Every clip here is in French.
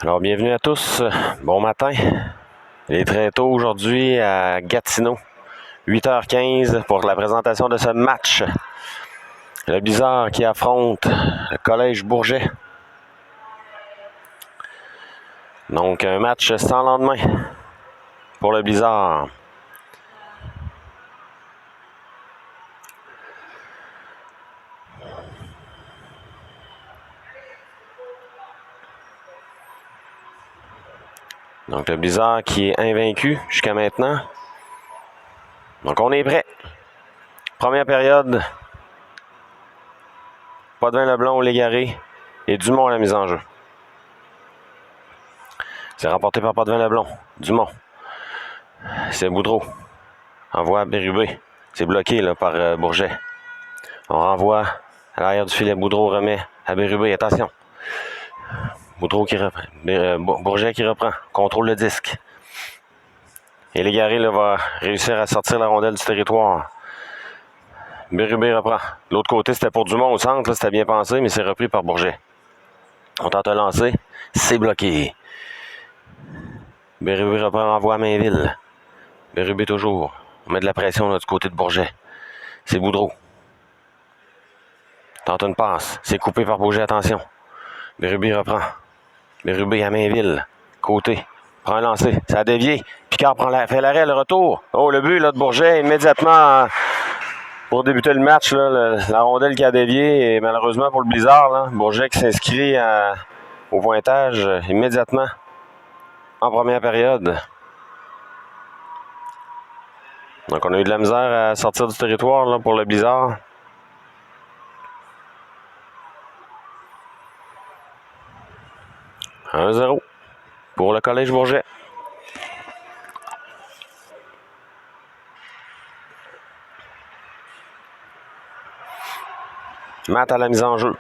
Alors, bienvenue à tous. Bon matin. Il est très tôt aujourd'hui à Gatineau. 8h15 pour la présentation de ce match. Le Blizzard qui affronte le Collège Bourget. Donc, un match sans lendemain pour le Blizzard. Donc, le Blizzard qui est invaincu jusqu'à maintenant. Donc, on est prêt. Première période. Potvin-Leblond au Légaré et Dumont à la mise en jeu. C'est remporté par Potvin-Leblond. Dumont. C'est Boudreau. Envoie à Bérubé. C'est bloqué là, par Bourget. On renvoie à l'arrière du filet. Boudreau remet à Bérubé. Attention. Boudreau qui reprend. Bourget qui reprend. Contrôle le disque. Et Légaré là, va réussir à sortir la rondelle du territoire. Bérubé reprend. L'autre côté, c'était pour Dumont au centre. C'était bien pensé, mais c'est repris par Bourget. On tente de lancer. C'est bloqué. Bérubé reprend, renvoie à Mainville. Bérubé toujours. On met de la pression là, du côté de Bourget. C'est Boudreau. Tente une passe. C'est coupé par Bourget, attention. Bérubé reprend. Bérubé à Mainville. Côté. Prend un lancer. Ça a dévié. Picard fait l'arrêt, le retour. Oh, le but là, de Bourget, immédiatement pour débuter le match. Là, la rondelle qui a dévié. Et malheureusement pour le Blizzard, là, Bourget qui s'inscrit au pointage immédiatement en première période. Donc, on a eu de la misère à sortir du territoire là, pour le Blizzard. « 1-0 pour le Collège Bourget. Matt à la mise en jeu.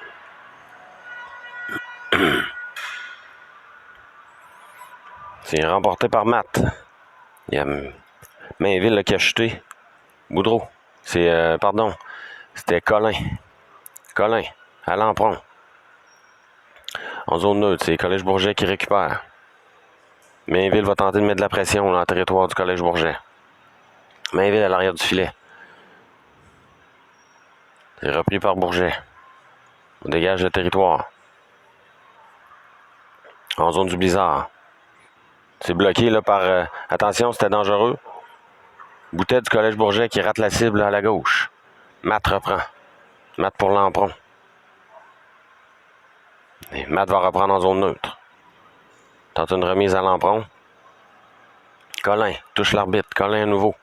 C'est remporté par Matt. Il y a Mainville qui a chuté. Boudreau. C'était Colin. Colin, à l'emprunt. En zone neutre, c'est le Collège Bourget qui récupère. Mainville va tenter de mettre de la pression dans le territoire du Collège Bourget. Mainville à l'arrière du filet. C'est repris par Bourget. On dégage le territoire. En zone du Blizzard. C'est bloqué là par... attention, c'était dangereux. Boutet du Collège Bourget qui rate la cible là, à la gauche. Matt reprend. Matt pour l'emprunt. Et Matt va reprendre en zone neutre. Tente une remise à l'emprunt. Colin touche l'arbitre. Colin à nouveau.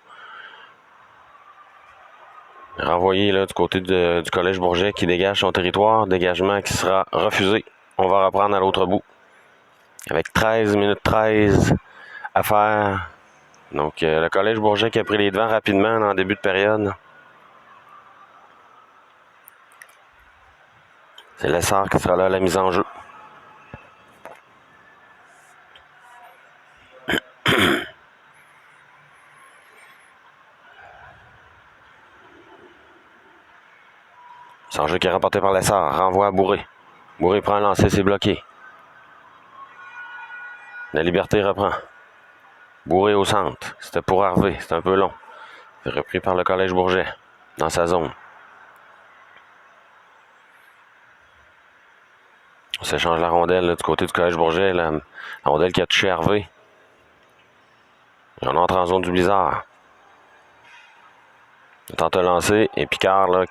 Renvoyé là, du côté du Collège Bourget qui dégage son territoire. Dégagement qui sera refusé. On va reprendre à l'autre bout. Avec 13 minutes 13 à faire. Donc, le Collège Bourget qui a pris les devants rapidement en début de période. C'est Lessard qui sera là à la mise en jeu. Sans jeu qui est remporté par Lessard. Renvoie à Bourré. Bourré prend un lancer, c'est bloqué. La Liberté reprend. Bourré au centre. C'était pour Harvey. C'est un peu long. C'est repris par le Collège Bourget dans sa zone. On s'échange la rondelle là, du côté du Collège Bourget. La rondelle qui a touché Harvey. Et on entre en zone du Blizzard. On tente de lancer. Et Picard là,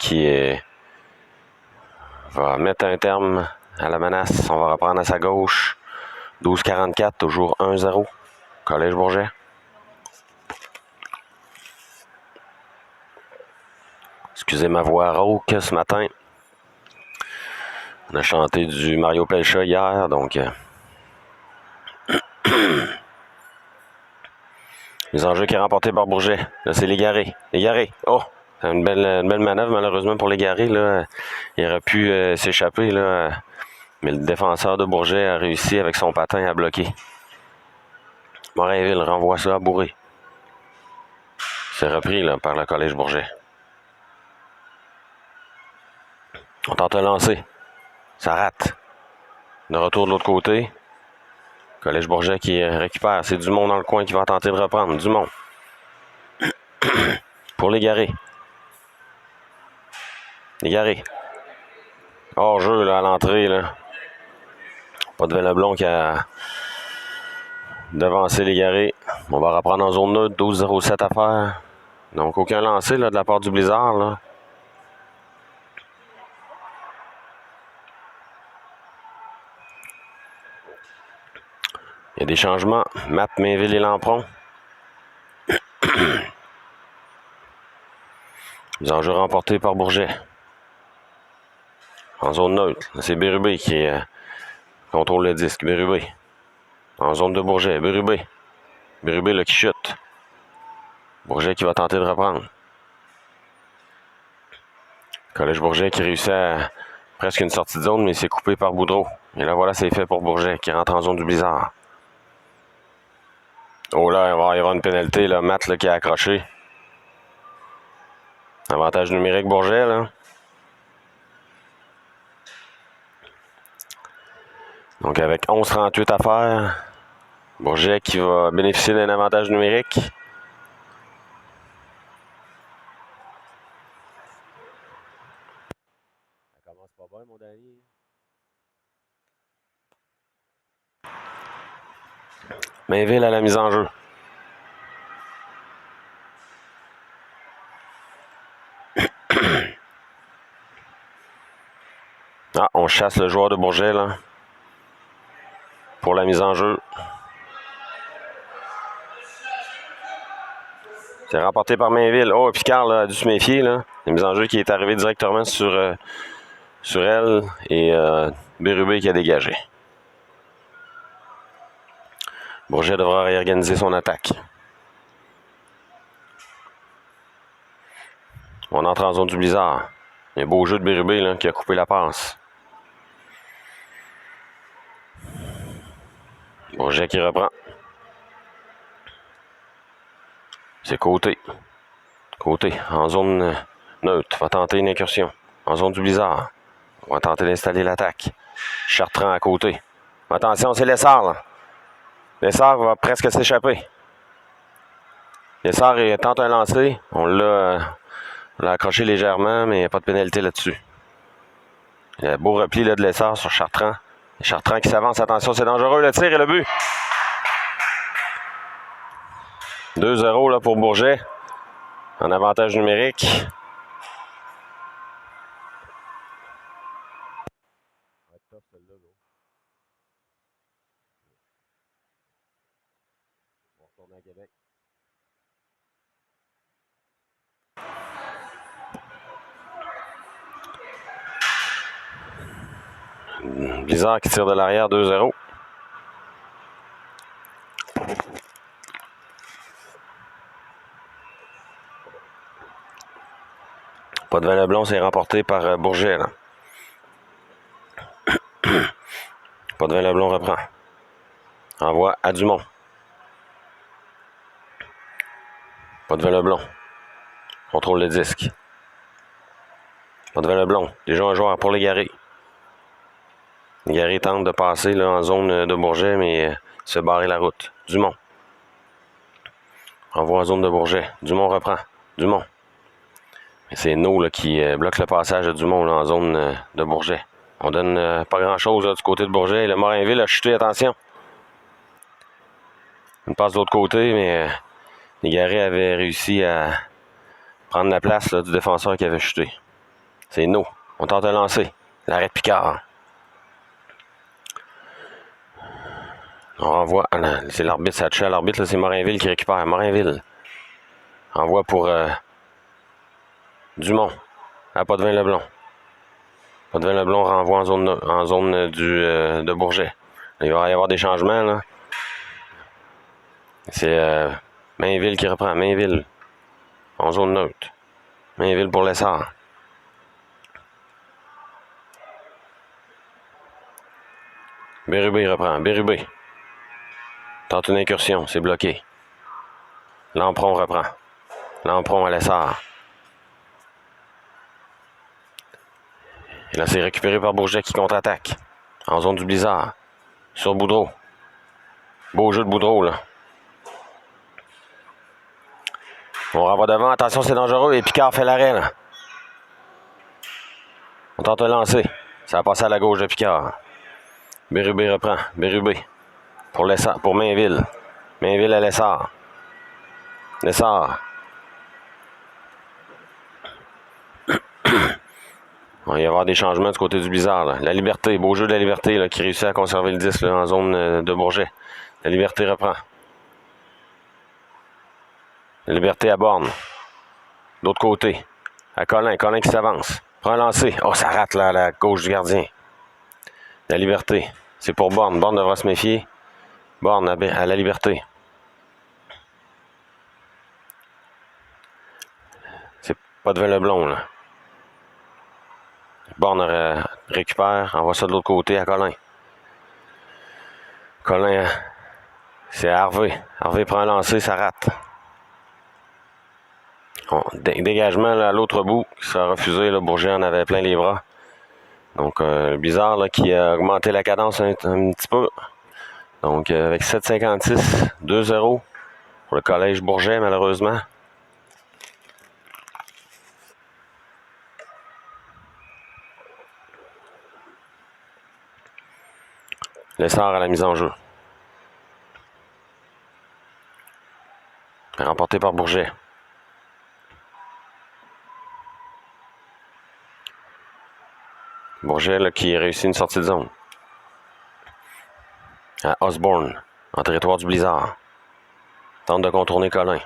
va mettre un terme à la menace. On va reprendre à sa gauche. 12-44, toujours 1-0. Collège Bourget. Excusez ma voix rauque ce matin. On a chanté du Mario Pelcha hier, donc... Les enjeux qui est remporté par Bourget. Là, c'est Légaré. Légaré. Oh! C'est une belle manœuvre, malheureusement, pour Légaré. Là. Il aurait pu s'échapper, là. Mais le défenseur de Bourget a réussi avec son patin à bloquer. Morinville renvoie ça à Bourré. C'est repris là, par le Collège Bourget. On tente de lancer. Ça rate. De retour de l'autre côté. Collège Bourget qui récupère. C'est Dumont dans le coin qui va tenter de reprendre. Dumont. Pour Légaré. Légaré. Hors-jeu là, à l'entrée. Pas de Leblon qui a devancé Légaré. On va reprendre en zone neutre. 12-0-7 à faire. Donc aucun lancé là, de la part du Blizzard. Là. Il y a des changements. Matt, Mainville et Lampron. Les enjeux remportés par Bourget. En zone neutre. C'est Bérubé qui contrôle le disque. Bérubé. En zone de Bourget. Bérubé. Bérubé là, qui chute. Bourget qui va tenter de reprendre. Collège Bourget qui réussit à presque une sortie de zone, mais c'est coupé par Boudreau. Et là, voilà, c'est fait pour Bourget qui rentre en zone du Blizzard. Oh là, il va y avoir une pénalité. Là, Matt là, qui a accroché. Avantage numérique Bourget. Là. Donc avec 11-38 à faire, Bourget qui va bénéficier d'un avantage numérique. Ça commence pas bien, mon Danny. Mainville à la mise en jeu. Ah, on chasse le joueur de Bourget, là. Pour la mise en jeu. C'est remporté par Mainville. Oh, Picard là, a dû se méfier, là. La mise en jeu qui est arrivée directement sur elle et Bérubé qui a dégagé. Bourget devra réorganiser son attaque. On entre en zone du Blizzard. Un beau jeu de Bérubé là, qui a coupé la passe. Bourget qui reprend. C'est Côté. Côté, en zone neutre, va tenter une incursion. En zone du Blizzard. On va tenter d'installer l'attaque. Chartrand à côté. Attention, c'est Lessard, là. Lessard va presque s'échapper. Lessard tente un lancer. On l'a accroché légèrement, mais il n'y a pas de pénalité là-dessus. Il y a un beau repli là, de Lessard sur Chartrand. Chartrand qui s'avance. Attention, c'est dangereux. Le tir et le but. 2-0 là, pour Bourget. En avantage numérique. Blizzard qui tire de l'arrière 2-0. Pas de Leblon, c'est remporté par Bourget. Là. Pas de Leblon reprend. Envoie à Dumont. Pas de Leblon. Contrôle le disque. Pas de Leblon. Déjà un joueur pour Légaré. Légaré tente de passer là, en zone de Bourget, mais se barrer la route. Dumont. Envoie en zone de Bourget. Dumont reprend. Dumont. C'est No là, qui bloque le passage de Dumont là, en zone de Bourget. On donne pas grand-chose du côté de Bourget. Le Morinville a chuté, attention. Une passe de l'autre côté, mais Légaré avait réussi à prendre la place là, du défenseur qui avait chuté. C'est No. On tente de lancer. L'arrêt de Picard. On renvoie. C'est l'arbitre, ça a touché à l'arbitre. C'est Morinville qui récupère. Morinville. Envoie pour Dumont. À pas de Leblon. Pas de Leblon renvoie en zone de Bourget. Il va y avoir des changements. Là. C'est Mainville qui reprend. Mainville. En zone neutre. Mainville pour Lessard. Bérubé reprend. Bérubé. Tente une incursion. C'est bloqué. Lampron reprend. Lampron à Lessard. Et là, c'est récupéré par Bourget qui contre-attaque. En zone du Blizzard. Sur Boudreau. Beau jeu de Boudreau, là. On renvoie devant. Attention, c'est dangereux. Et Picard fait l'arrêt, là. On tente de lancer. Ça va passer à la gauche de Picard. Bérubé reprend. Bérubé. Pour Mainville. Mainville à Lessard. Lessard. Il va y avoir des changements du côté du Blizzard. Là. La Liberté, beau jeu de la Liberté là, qui réussit à conserver le 10 là, en zone de Bourget. La Liberté reprend. La Liberté à Borne. D'autre côté. À Colin. Colin qui s'avance. Prend un lancer. Oh, ça rate là, à la gauche du gardien. La Liberté. C'est pour Borne. Borne devra se méfier. Borne à la Liberté. C'est pas devant le blond là. Borne récupère, envoie ça de l'autre côté à Colin. Colin, c'est Harvey. Harvey prend un lancer, ça rate. Bon, dégagement là, à l'autre bout, qui sera refusé. Là, Bourget en avait plein les bras. Donc, le Blizzard là, qui a augmenté la cadence un petit peu. Donc, avec 7,56, 2-0 pour le Collège Bourget, malheureusement. Lessard à la mise en jeu. Remporté par Bourget. Bourget là, qui réussit une sortie de zone. À Osborne, en territoire du Blizzard. Tente de contourner Colin.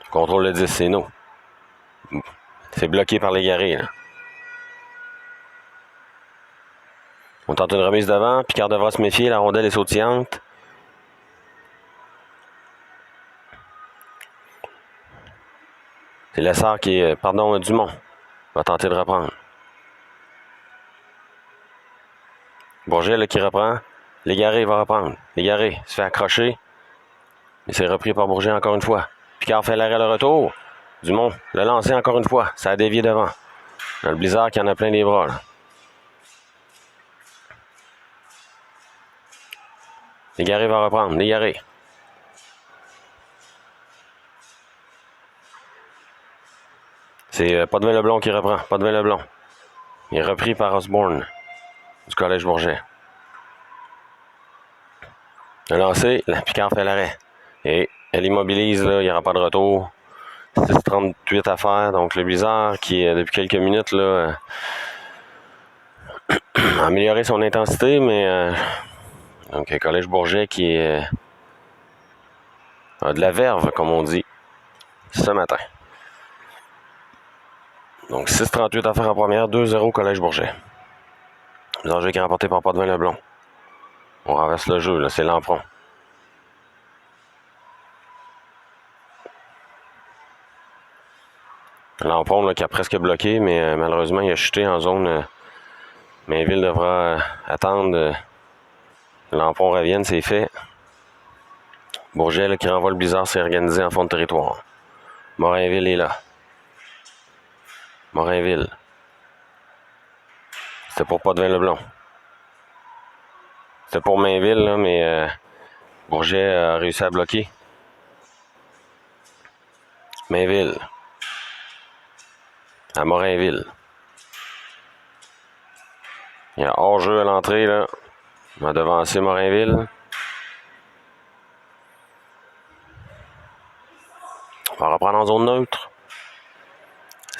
Contrôle le 10, c'est nous. C'est bloqué par l'Égaré. On tente une remise devant. Picard devra se méfier. La rondelle est sautillante. C'est Lessard qui est... Pardon, Dumont. Va tenter de reprendre. Bourget là, qui reprend. L'Égaré va reprendre. L'Égaré se fait accrocher. Mais c'est repris par Bourget encore une fois. Picard fait l'arrêt le retour. Dumont le lancer encore une fois. Ça a dévié devant. Dans le Blizzard qui en a plein les bras. Là. L'Égaré va reprendre. L'Égaré. C'est Potvin Leblond qui reprend. Potvin Leblond. Il est repris par Osborne du Collège Bourget. Le lancer, la Picard fait l'arrêt. Et elle immobilise, là, il n'y aura pas de retour. 6,38 à faire. Donc le Blizzard qui, depuis quelques minutes, là, a amélioré son intensité, mais donc le Collège Bourget qui a de la verve, comme on dit, ce matin. Donc 6,38 à faire en première, 2-0 Collège Bourget. L'enjeu qui est remporté par Potvin Leblond. On renverse le jeu, là, c'est Lampron. Lampron là, qui a presque bloqué, mais malheureusement il a chuté en zone. Mainville devra attendre. Lampron revienne, c'est fait. Bourget là, qui renvoie le Blizzard, s'est organisé en fond de territoire. Morinville est là. Morinville. C'était pour Potvin Leblond. C'était pour Mainville, là, mais Bourget a réussi à bloquer. Mainville. À Morinville. Il y a hors-jeu à l'entrée, là. On va devancer Morinville. On va reprendre en zone neutre.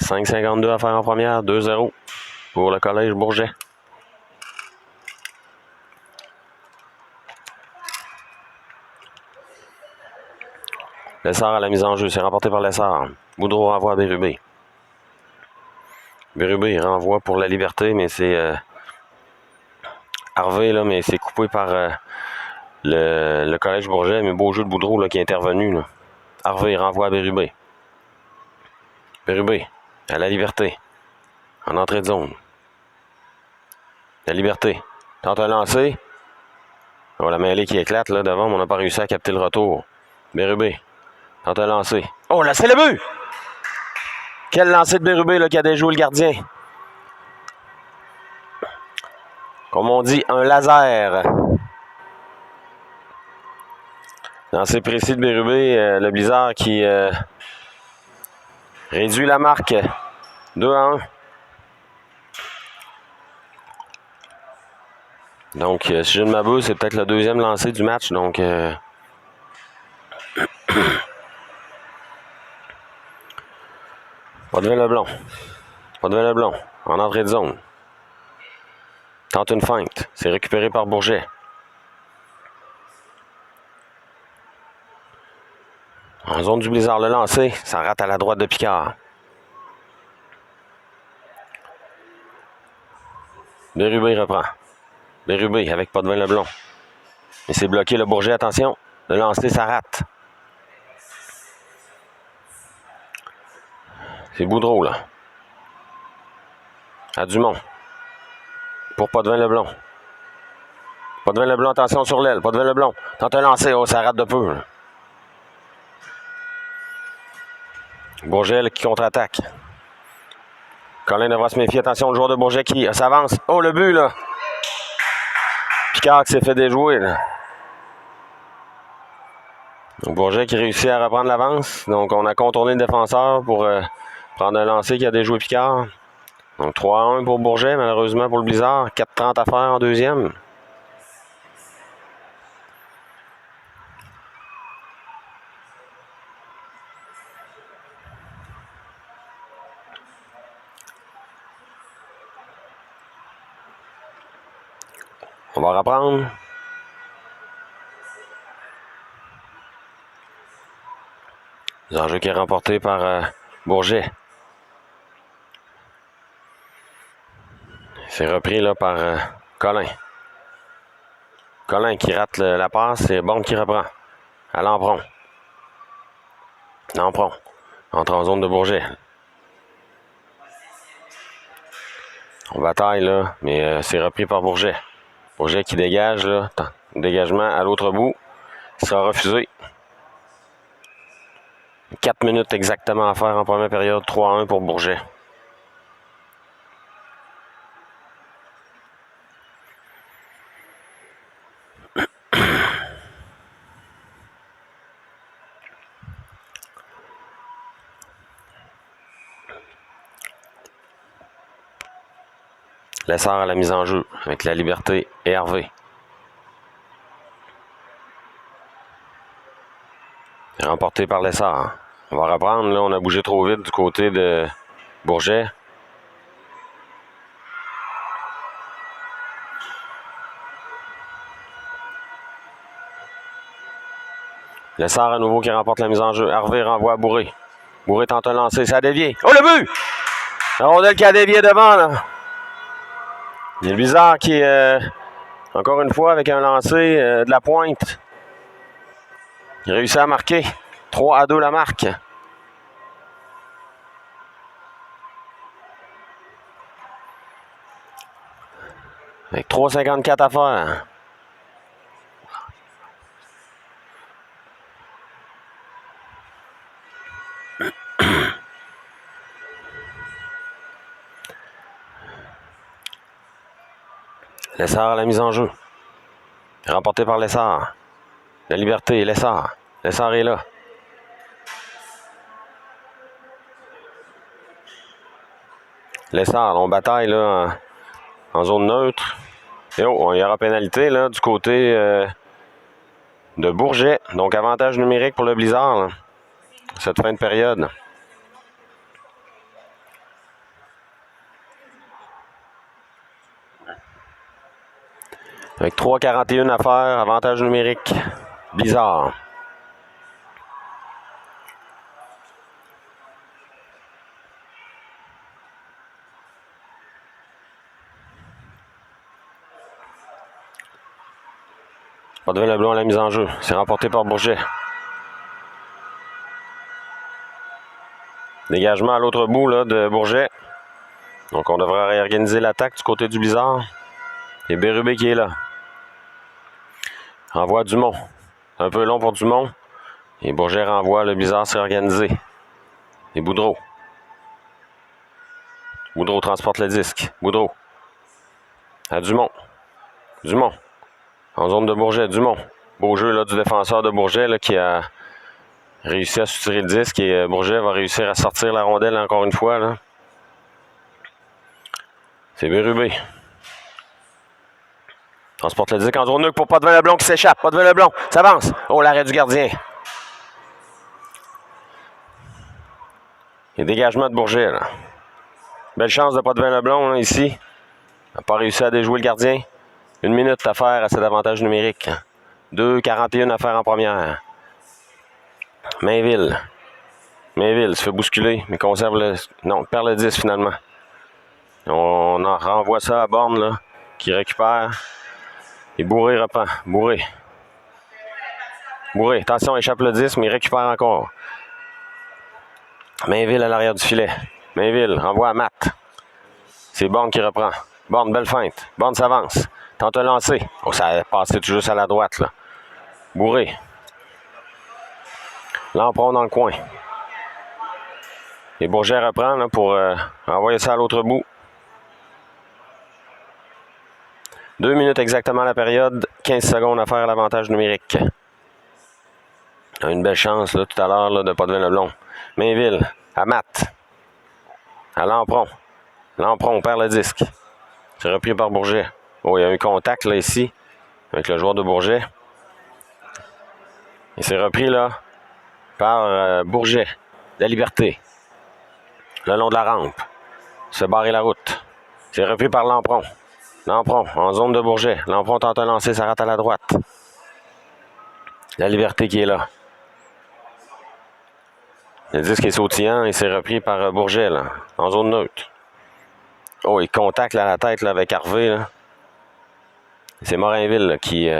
5,52 à faire en première, 2-0 pour le Collège Bourget. Lessard à la mise en jeu, c'est remporté par Lessard. Boudreau renvoie à Bérubé. Bérubé renvoie pour la Liberté, mais c'est Harvey, là, mais c'est coupé par le Collège Bourget, mais beau jeu de Boudreau là, qui est intervenu. Là. Harvey renvoie à Bérubé. Bérubé, à la Liberté. En entrée de zone. La Liberté. Tente un lancer. On la mêlée qui éclate là devant, mais on n'a pas réussi à capter le retour. Bérubé. Tente un lancer. Oh là, c'est le but! Quel lancer de Bérubé là, qui a déjoué le gardien. Comme on dit, un laser. Lancer précis de Bérubé, le Blizzard qui réduit la marque 2-1. Donc, si je ne m'abuse, c'est peut-être le deuxième lancé du match. Donc, Potvin Leblond. Potvin Leblond, en entrée de zone. Tente une feinte. C'est récupéré par Bourget. En zone du Blizzard, le lancer. Ça rate à la droite de Picard. Bérubé reprend. Bérubé avec Potvin Leblond. Et c'est bloqué le Bourget. Attention. Le lancer, ça rate. C'est Boudreau, là. À Dumont. Pour Potvin Leblond. Potvin Leblond, attention sur l'aile. Potvin Leblond. Tente un lancer. Oh, ça rate de peu. Bourget qui contre-attaque. Colin devra se méfier. Attention, le joueur de Bourget qui s'avance. Oh, le but, là. Picard qui s'est fait déjouer, là. Donc, Bourget qui réussit à reprendre l'avance. Donc, on a contourné le défenseur pour prendre un lancer qui a déjoué Picard. Donc, 3-1 pour Bourget, malheureusement pour le Blizzard. 4-30 à faire en deuxième. On va reprendre. L'enjeu qui est remporté par Bourget. C'est repris là par Colin. Colin qui rate la passe, c'est Bond qui reprend. À Lampron. Lampron. Entre en zone de Bourget. On bataille là, mais c'est repris par Bourget. Bourget qui dégage là. Dégagement à l'autre bout. Il sera refusé. 4 minutes exactement à faire en première période. 3-1 pour Bourget. Lessard à la mise en jeu avec la Liberté et Hervé. Remporté par Lessard. On va reprendre. Là, on a bougé trop vite du côté de Bourget. Lessard à nouveau qui remporte la mise en jeu. Hervé renvoie à Bourré. Bourré tente un lancer. Ça a dévié. Oh, le but! La rondelle qui a dévié devant, là. Il y a le Blizzard qui est, encore une fois, avec un lancer de la pointe. Il réussit à marquer. 3-2 la marque. Avec 3,54 à faire. Lessard à la mise en jeu. Remporté par Lessard. La Liberté, Lessard. Lessard est là. Lessard, on bataille là en zone neutre. Et oh, il y aura pénalité là du côté de Bourget. Donc avantage numérique pour le Blizzard là, cette fin de période. Avec 3,41 à faire, avantage numérique, Blizzard. Potvin Leblond à la mise en jeu. C'est remporté par Bourget. Dégagement à l'autre bout là, de Bourget. Donc on devrait réorganiser l'attaque du côté du Blizzard. Et Bérubé qui est là. Renvoie Dumont. Un peu long pour Dumont. Et Bourget renvoie, le Blizzard s'est organisé. Et Boudreau. Boudreau transporte le disque. Boudreau. À Dumont. Dumont. En zone de Bourget, Dumont. Beau jeu là, du défenseur de Bourget là, qui a réussi à soutirer le disque et Bourget va réussir à sortir la rondelle encore une fois. Là. C'est Bérubé. Transporte le disque en zone neutre pour Potvin Leblond qui s'échappe. Potvin Leblond s'avance. Oh, l'arrêt du gardien. Et dégagement de Bourget. Là. Belle chance de Potvin Leblond là, ici. Il n'a pas réussi à déjouer le gardien. 1 minute à faire à cet avantage numérique. 2,41 à faire en première. Mainville. Mainville se fait bousculer, mais conserve le... Non, perd le 10 finalement. On en renvoie ça à Borne, là, qui récupère. Et Bourré reprend. Bourré. Bourré, attention, échappe le 10, mais il récupère encore. Mainville à l'arrière du filet. Mainville renvoie à Matt. C'est Borne qui reprend. Borne, belle feinte. Borne s'avance. Tente un lancer. Oh, ça a passé tout juste à la droite, là. Bourré. Lampron dans le coin. Et Bourget reprend là, pour envoyer ça à l'autre bout. 2 minutes exactement la période. 15 secondes à faire l'avantage numérique. On a une belle chance là, tout à l'heure de Potvin Leblond. Mainville, à Matt. À Lampron. Lampron perd le disque. C'est repris par Bourget. Oh, il y a eu contact là ici avec le joueur de Bourget. Et c'est repris là par Bourget. La Liberté. Le long de la rampe. Se barrer la route. C'est repris par Lampron. Lampron en zone de Bourget. Lampron tente un lancer, ça rate à la droite. La Liberté qui est là. Le disque est sautillant et c'est repris par Bourget là, en zone neutre. Oh, il contacte là, la tête là, avec Harvey. Là. C'est Morinville là, qui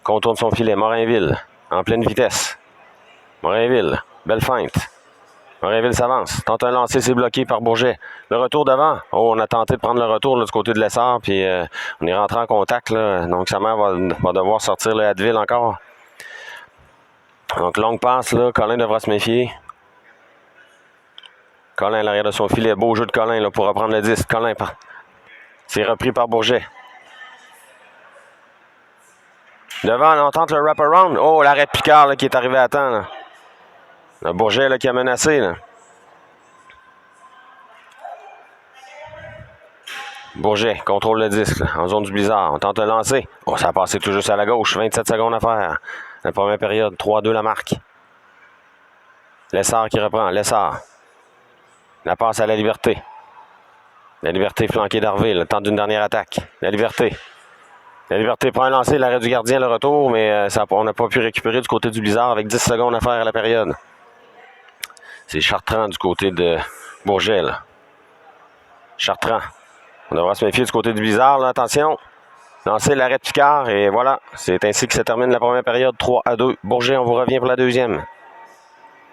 contourne son filet. Morinville en pleine vitesse. Morinville, belle feinte. Morinville s'avance. Tente un lancer, c'est bloqué par Bourget. Le retour devant. Oh, on a tenté de prendre le retour là, du côté de l'Essard, puis on est rentré en contact. Là. Donc, Samer va devoir sortir le Hadville encore. Donc, longue passe, là. Colin devra se méfier. Colin à l'arrière de son filet. Beau jeu de Colin là, pour reprendre le disque. Colin, c'est repris par Bourget. Devant, on tente le wrap-around. Oh, l'arrêt de Picard là, qui est arrivé à temps. Là. Le Bourget là, qui a menacé. Là. Bourget contrôle le disque là, en zone du blizzard. On tente de lancer. Oh, ça a passé tout juste à la gauche. 27 secondes à faire. La première période. 3-2 la marque. Lessard qui reprend. Lessard. La passe à la Liberté. La Liberté flanquée d'Harvey. Le temps d'une dernière attaque. La Liberté. La Liberté prend un lancer. L'arrêt du gardien, le retour. Mais on n'a pas pu récupérer du côté du blizzard avec 10 secondes à faire à la période. C'est Chartrand du côté de Bourget. Là. Chartrand. On devra se méfier du côté du blizzard. Là. Attention. Lancer l'arrêt de Picard. Et voilà. C'est ainsi que se termine la première période. 3-2. Bourget, on vous revient pour la deuxième.